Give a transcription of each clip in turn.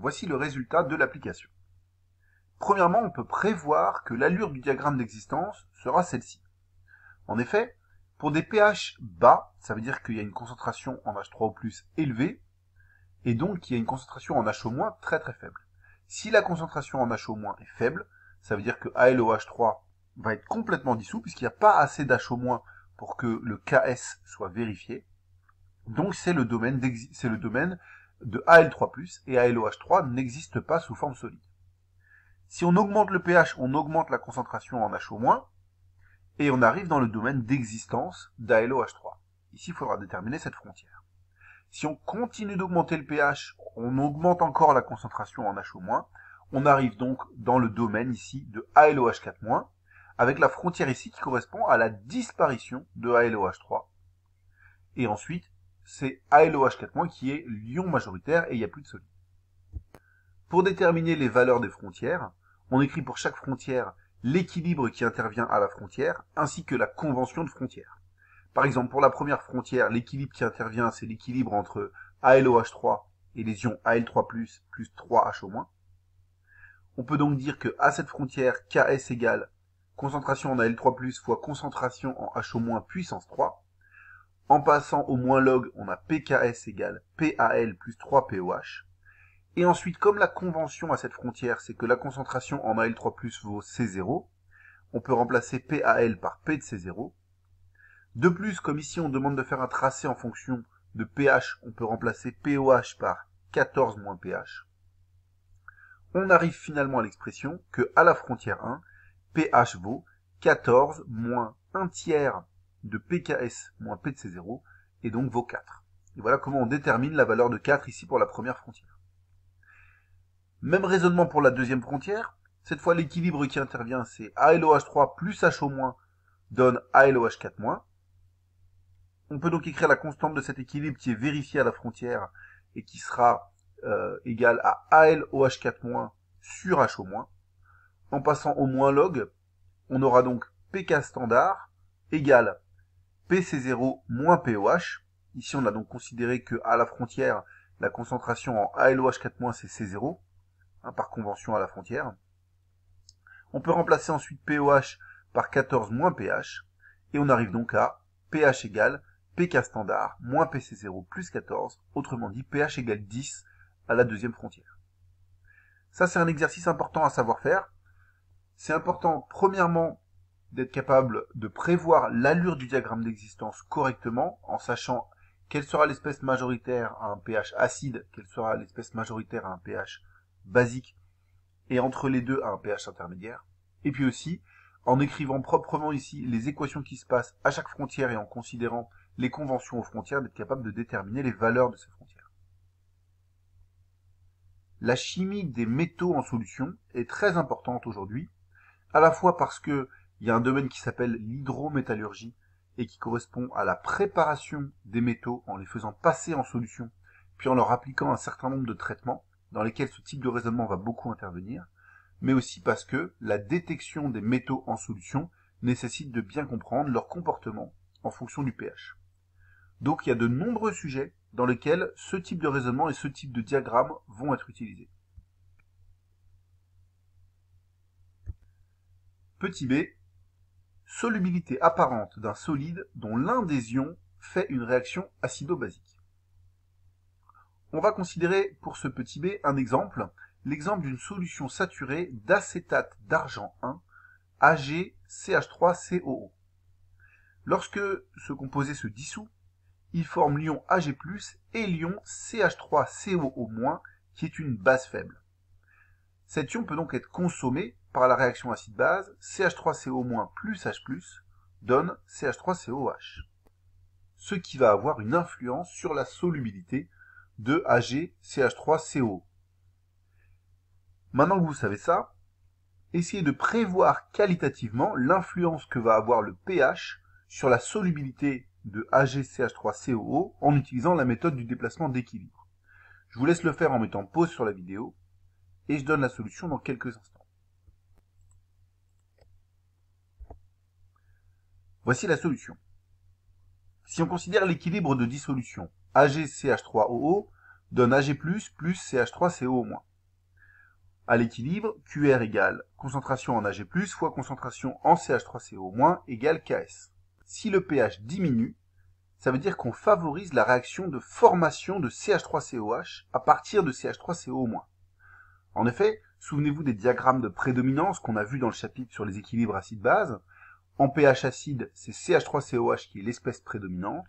Voici le résultat de l'application. Premièrement, on peut prévoir que l'allure du diagramme d'existence sera celle-ci. En effet, pour des pH bas, ça veut dire qu'il y a une concentration en H3O+ élevée, et donc qu'il y a une concentration en HO- très très faible. Si la concentration en HO- est faible, ça veut dire que AlOH3 va être complètement dissous, puisqu'il n'y a pas assez d'HO- pour que le KS soit vérifié. Donc c'est le domaine de Al3+, et AlOH3 n'existe pas sous forme solide. Si on augmente le pH, on augmente la concentration en HO-, et on arrive dans le domaine d'existence d'AlOH3. Ici, il faudra déterminer cette frontière. Si on continue d'augmenter le pH, on augmente encore la concentration en HO-, on arrive donc dans le domaine ici de AlOH4-, avec la frontière ici qui correspond à la disparition de AlOH3. Et ensuite, c'est AlOH4- qui est l'ion majoritaire et il n'y a plus de solide. Pour déterminer les valeurs des frontières, on écrit pour chaque frontière l'équilibre qui intervient à la frontière, ainsi que la convention de frontière. Par exemple, pour la première frontière, l'équilibre qui intervient, c'est l'équilibre entre AlOH3 et les ions Al3+, plus 3HO-. On peut donc dire que à cette frontière, Ks égale concentration en Al3+, fois concentration en HO- puissance 3. En passant au moins log, on a PKS égale PAl plus 3POH. Et ensuite, comme la convention à cette frontière, c'est que la concentration en Al3+, vaut C0, on peut remplacer PAl par P de C0. De plus, comme ici on demande de faire un tracé en fonction de pH, on peut remplacer POH par 14 moins pH. On arrive finalement à l'expression que à la frontière 1, pH vaut 14 moins 1 tiers de PKS moins P de C0, et donc vaut 4. Et voilà comment on détermine la valeur de 4 ici pour la première frontière. Même raisonnement pour la deuxième frontière. Cette fois, l'équilibre qui intervient, c'est AlOH3 plus HO- donne AlOH4-. On peut donc écrire la constante de cet équilibre qui est vérifiée à la frontière et qui sera égale à AlOH4- sur HO-. En passant au moins log, on aura donc PK standard égale PC0 moins POH. Ici, on a donc considéré que à la frontière, la concentration en AlOH4- c'est C0. Par convention à la frontière. On peut remplacer ensuite POH par 14 moins pH, et on arrive donc à pH égale PK standard moins PC0 plus 14, autrement dit pH égale 10 à la deuxième frontière. Ça, c'est un exercice important à savoir faire. C'est important, premièrement, d'être capable de prévoir l'allure du diagramme d'existence correctement, en sachant quelle sera l'espèce majoritaire à un pH acide, quelle sera l'espèce majoritaire à un pH basique, et entre les deux à un pH intermédiaire. Et puis aussi, en écrivant proprement ici les équations qui se passent à chaque frontière et en considérant les conventions aux frontières, d'être capable de déterminer les valeurs de ces frontières. La chimie des métaux en solution est très importante aujourd'hui, à la fois parce que il y a un domaine qui s'appelle l'hydrométallurgie et qui correspond à la préparation des métaux en les faisant passer en solution, puis en leur appliquant un certain nombre de traitements, dans lesquels ce type de raisonnement va beaucoup intervenir, mais aussi parce que la détection des métaux en solution nécessite de bien comprendre leur comportement en fonction du pH. Donc il y a de nombreux sujets dans lesquels ce type de raisonnement et ce type de diagramme vont être utilisés. Petit b, solubilité apparente d'un solide dont l'un des ions fait une réaction acido-basique. On va considérer pour ce petit b un exemple, l'exemple d'une solution saturée d'acétate d'argent 1, AgCH3COO. Lorsque ce composé se dissout, il forme l'ion Ag+, et l'ion CH3COO-, qui est une base faible. Cet ion peut donc être consommé par la réaction acide-base, CH3CO- plus H+, donne CH3COH, ce qui va avoir une influence sur la solubilité de AgCH3CO. Maintenant que vous savez ça, essayez de prévoir qualitativement l'influence que va avoir le pH sur la solubilité de AgCH3COO en utilisant la méthode du déplacement d'équilibre. Je vous laisse le faire en mettant pause sur la vidéo et je donne la solution dans quelques instants. Voici la solution. Si on considère l'équilibre de dissolution, AgCH3OO donne Ag+, plus CH3CO-. À l'équilibre, QR égale concentration en Ag+, fois concentration en CH3CO- égale Ks. Si le pH diminue, ça veut dire qu'on favorise la réaction de formation de CH3COH à partir de CH3CO-. En effet, souvenez-vous des diagrammes de prédominance qu'on a vus dans le chapitre sur les équilibres acide-base. En pH acide, c'est CH3COH qui est l'espèce prédominante.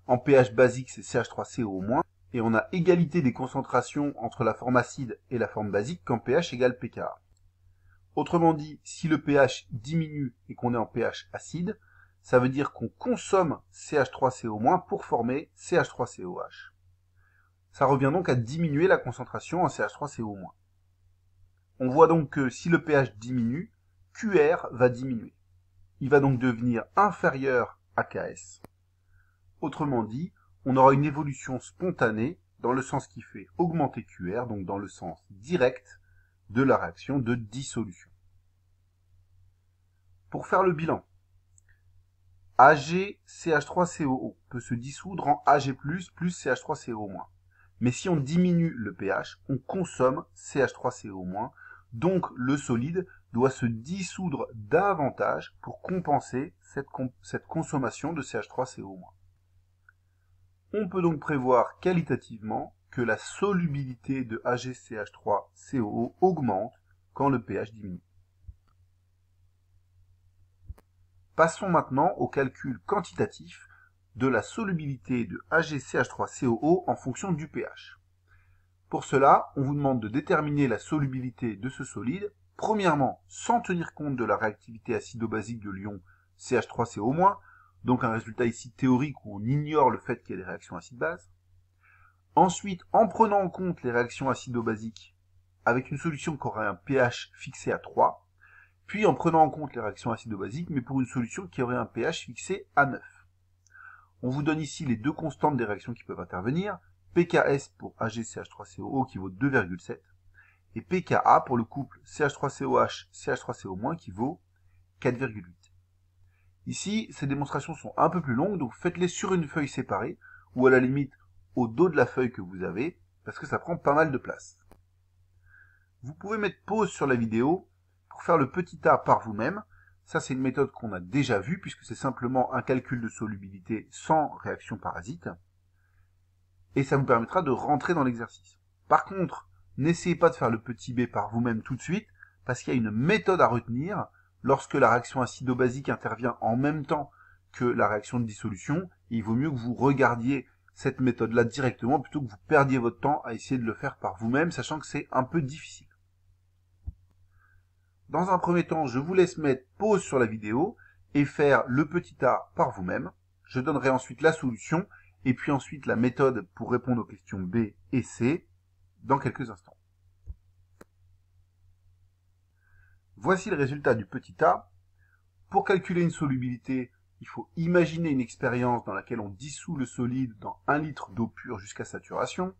En pH basique, c'est CH3CO-. Et on a égalité des concentrations entre la forme acide et la forme basique quand pH égale pKa. Autrement dit, si le pH diminue et qu'on est en pH acide, ça veut dire qu'on consomme CH3CO- pour former CH3COH. Ça revient donc à diminuer la concentration en CH3CO-. On voit donc que si le pH diminue, QR va diminuer. Il va donc devenir inférieur à Ks. Autrement dit, on aura une évolution spontanée dans le sens qui fait augmenter QR, donc dans le sens direct de la réaction de dissolution. Pour faire le bilan, AgCH3COO peut se dissoudre en Ag+, plus CH3CO-. Mais si on diminue le pH, on consomme CH3CO-, donc le solide doit se dissoudre davantage pour compenser cette consommation de CH3CO-. On peut donc prévoir qualitativement que la solubilité de AgCH3COO augmente quand le pH diminue. Passons maintenant au calcul quantitatif de la solubilité de AgCH3COO en fonction du pH. Pour cela, on vous demande de déterminer la solubilité de ce solide, premièrement sans tenir compte de la réactivité acido-basique de l'ion CH3CO-, donc un résultat ici théorique où on ignore le fait qu'il y a des réactions acide-base. Ensuite, en prenant en compte les réactions acido-basiques avec une solution qui aurait un pH fixé à 3, puis en prenant en compte les réactions acido-basiques, mais pour une solution qui aurait un pH fixé à 9. On vous donne ici les deux constantes des réactions qui peuvent intervenir, pKs pour AgCH3COO qui vaut 2,7, et pKa pour le couple CH3COH, CH3CO- qui vaut 4,8. Ici, ces démonstrations sont un peu plus longues, donc faites-les sur une feuille séparée, ou à la limite au dos de la feuille que vous avez, parce que ça prend pas mal de place. Vous pouvez mettre pause sur la vidéo pour faire le petit A par vous-même. Ça, c'est une méthode qu'on a déjà vue, puisque c'est simplement un calcul de solubilité sans réaction parasite. Et ça vous permettra de rentrer dans l'exercice. Par contre, n'essayez pas de faire le petit B par vous-même tout de suite, parce qu'il y a une méthode à retenir lorsque la réaction acido-basique intervient en même temps que la réaction de dissolution. Il vaut mieux que vous regardiez cette méthode-là directement, plutôt que vous perdiez votre temps à essayer de le faire par vous-même, sachant que c'est un peu difficile. Dans un premier temps, je vous laisse mettre pause sur la vidéo et faire le petit A par vous-même. Je donnerai ensuite la solution et puis ensuite la méthode pour répondre aux questions B et C dans quelques instants. Voici le résultat du petit A. Pour calculer une solubilité, il faut imaginer une expérience dans laquelle on dissout le solide dans 1 litre d'eau pure jusqu'à saturation.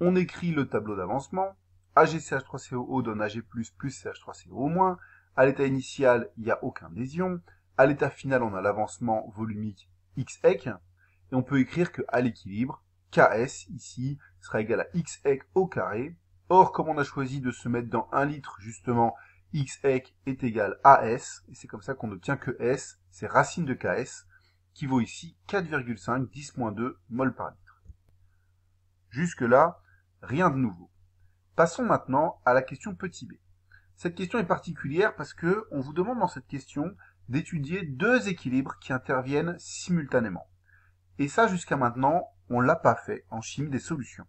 On écrit le tableau d'avancement. AgCH3COO donne Ag+, plus CH3CO-. À l'état initial, il n'y a aucun des ions. À l'état final, on a l'avancement volumique XEC. Et on peut écrire que à l'équilibre, Ks, ici, sera égal à XEC au carré. Or, comme on a choisi de se mettre dans 1 litre, justement, XEC est égal à S. Et c'est comme ça qu'on obtient que S, c'est racine de Ks, qui vaut ici 4,5 10-2 mol par litre. Jusque-là, rien de nouveau. Passons maintenant à la question petit b. Cette question est particulière parce que on vous demande dans cette question d'étudier deux équilibres qui interviennent simultanément. Et ça, jusqu'à maintenant, on l'a pas fait en chimie des solutions.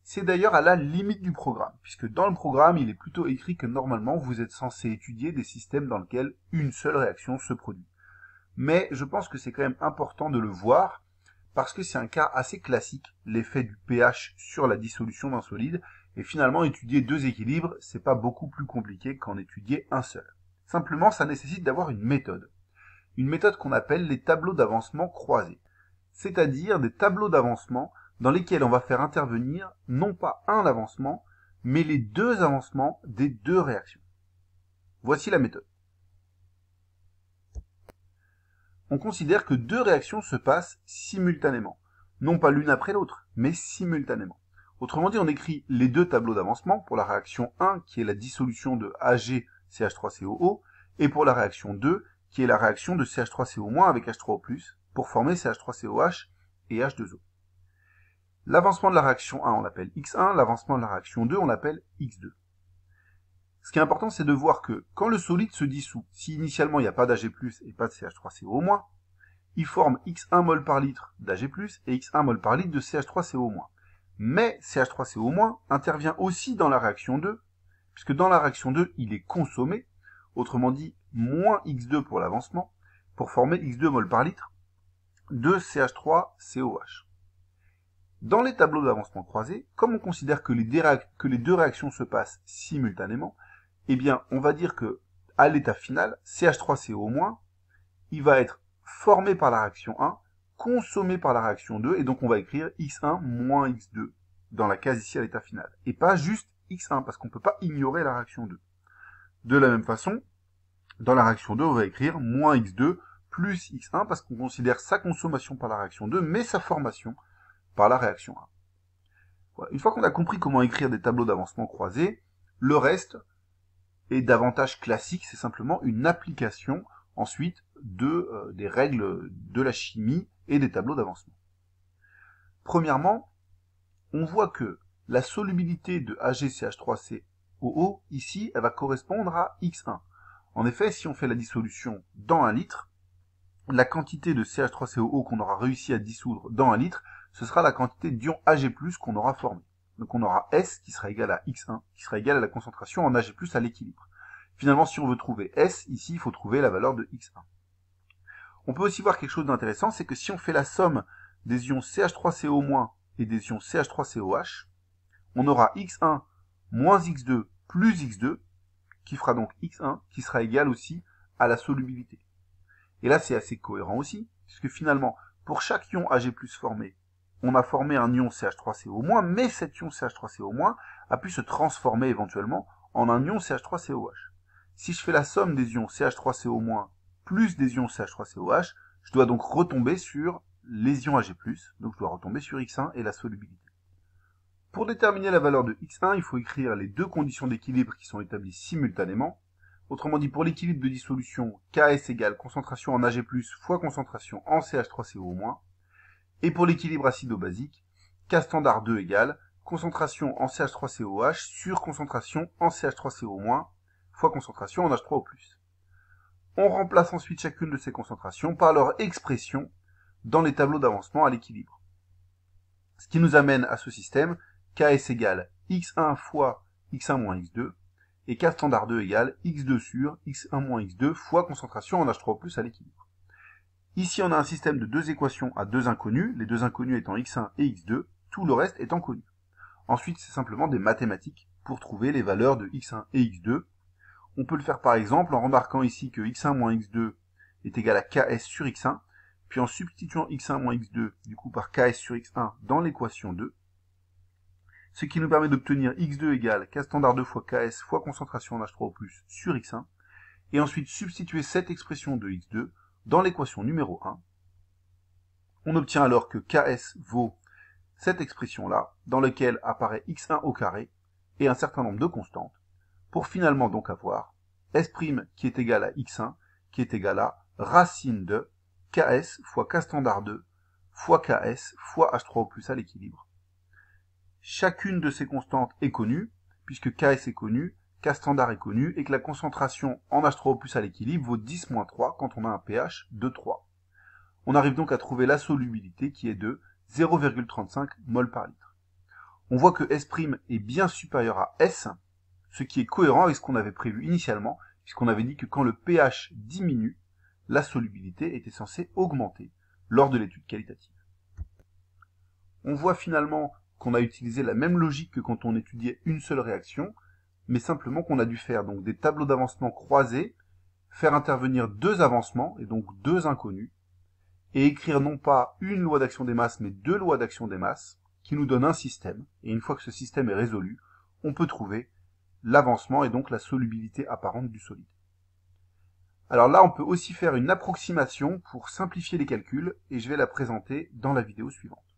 C'est d'ailleurs à la limite du programme, puisque dans le programme, il est plutôt écrit que normalement, vous êtes censé étudier des systèmes dans lesquels une seule réaction se produit. Mais je pense que c'est quand même important de le voir, parce que c'est un cas assez classique, l'effet du pH sur la dissolution d'un solide, et finalement, étudier deux équilibres, c'est pas beaucoup plus compliqué qu'en étudier un seul. Simplement, ça nécessite d'avoir une méthode. Une méthode qu'on appelle les tableaux d'avancement croisés. C'est-à-dire des tableaux d'avancement dans lesquels on va faire intervenir non pas un avancement, mais les deux avancements des deux réactions. Voici la méthode. On considère que deux réactions se passent simultanément. Non pas l'une après l'autre, mais simultanément. Autrement dit, on écrit les deux tableaux d'avancement pour la réaction 1, qui est la dissolution de AgCH3COO, et pour la réaction 2, qui est la réaction de CH3CO- avec H3O+, pour former CH3COH et H2O. L'avancement de la réaction 1, on l'appelle X1, l'avancement de la réaction 2, on l'appelle X2. Ce qui est important, c'est de voir que quand le solide se dissout, si initialement il n'y a pas d'Ag+, et pas de CH3CO-, il forme X1 mol par litre d'Ag+, et X1 mol par litre de CH3CO-. Mais CH3CO- intervient aussi dans la réaction 2, puisque dans la réaction 2, il est consommé, autrement dit, moins X2 pour l'avancement, pour former X2 mol par litre de CH3COH. Dans les tableaux d'avancement croisés, comme on considère que les deux réactions se passent simultanément, eh bien, on va dire que à l'état final, CH3CO-, il va être formé par la réaction 1, consommé par la réaction 2, et donc on va écrire X1 moins X2 dans la case ici à l'état final, et pas juste X1, parce qu'on ne peut pas ignorer la réaction 2. De la même façon, dans la réaction 2, on va écrire moins X2 plus X1, parce qu'on considère sa consommation par la réaction 2, mais sa formation par la réaction 1. Voilà. Une fois qu'on a compris comment écrire des tableaux d'avancement croisés, le reste est davantage classique, c'est simplement une application ensuite des règles de la chimie et des tableaux d'avancement. Premièrement, on voit que la solubilité de AgCH3COO, ici, elle va correspondre à X1. En effet, si on fait la dissolution dans 1 litre, la quantité de CH3COO qu'on aura réussi à dissoudre dans 1 litre, ce sera la quantité d'ion Ag+, qu'on aura formé. Donc on aura S qui sera égal à X1, qui sera égal à la concentration en Ag+, à l'équilibre. Finalement, si on veut trouver S, ici, il faut trouver la valeur de X1. On peut aussi voir quelque chose d'intéressant, c'est que si on fait la somme des ions CH3CO- et des ions CH3COH, on aura X1 moins X2 plus X2, qui fera donc X1, qui sera égal aussi à la solubilité. Et là, c'est assez cohérent aussi, puisque finalement, pour chaque ion Ag+ formé, on a formé un ion CH3CO-, mais cet ion CH3CO- a pu se transformer éventuellement en un ion CH3COH. Si je fais la somme des ions CH3CO- plus des ions CH3COH, je dois donc retomber sur les ions Ag+, donc je dois retomber sur X1 et la solubilité. Pour déterminer la valeur de X1, il faut écrire les deux conditions d'équilibre qui sont établies simultanément. Autrement dit, pour l'équilibre de dissolution, Ks égale concentration en Ag+, fois concentration en CH3CO-. Et pour l'équilibre acido-basique, K standard 2 égale concentration en CH3COH sur concentration en CH3CO- fois concentration en H3O+. On remplace ensuite chacune de ces concentrations par leur expression dans les tableaux d'avancement à l'équilibre. Ce qui nous amène à ce système, Ks égale X1 fois X1 moins X2, et K standard 2 égale X2 sur X1 moins X2 fois concentration en H3O+ à l'équilibre. Ici, on a un système de deux équations à deux inconnus, les deux inconnus étant X1 et X2, tout le reste étant connu. Ensuite, c'est simplement des mathématiques pour trouver les valeurs de X1 et X2. On peut le faire par exemple en remarquant ici que X1 moins X2 est égal à Ks sur X1, puis en substituant X1 moins X2 du coup par Ks sur X1 dans l'équation 2, ce qui nous permet d'obtenir X2 égale K standard 2 fois Ks fois concentration en H3O+, sur X1, et ensuite substituer cette expression de X2 dans l'équation numéro 1. On obtient alors que Ks vaut cette expression-là, dans laquelle apparaît X1 au carré et un certain nombre de constantes, pour finalement donc avoir S' qui est égal à X1, qui est égal à racine de Ks fois K standard 2 fois Ks fois H3O+ à l'équilibre. Chacune de ces constantes est connue, puisque Ks est connu, K standard est connu, et que la concentration en H3O+ à l'équilibre vaut 10-3 quand on a un pH de 3. On arrive donc à trouver la solubilité qui est de 0,35 mol par litre. On voit que S' est bien supérieur à S, ce qui est cohérent avec ce qu'on avait prévu initialement, puisqu'on avait dit que quand le pH diminue, la solubilité était censée augmenter lors de l'étude qualitative. On voit finalement qu'on a utilisé la même logique que quand on étudiait une seule réaction, mais simplement qu'on a dû faire donc des tableaux d'avancement croisés, faire intervenir deux avancements, et donc deux inconnus, et écrire non pas une loi d'action des masses, mais deux lois d'action des masses, qui nous donnent un système, et une fois que ce système est résolu, on peut trouver l'avancement et donc la solubilité apparente du solide. Alors là, on peut aussi faire une approximation pour simplifier les calculs, et je vais la présenter dans la vidéo suivante.